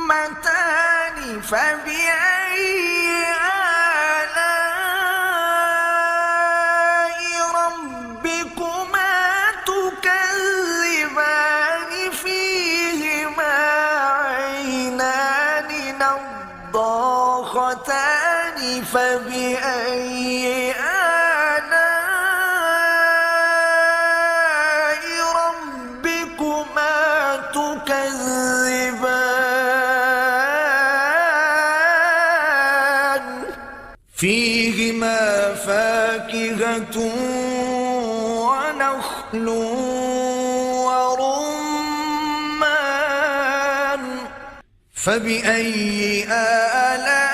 مدهامتان فبأي آلاء ربكما تكذبان فيهما عينان نضاختان فبأي آلاء ربكما تكذبان فيهما فاكهة ونخل ورمان فبأي آلاء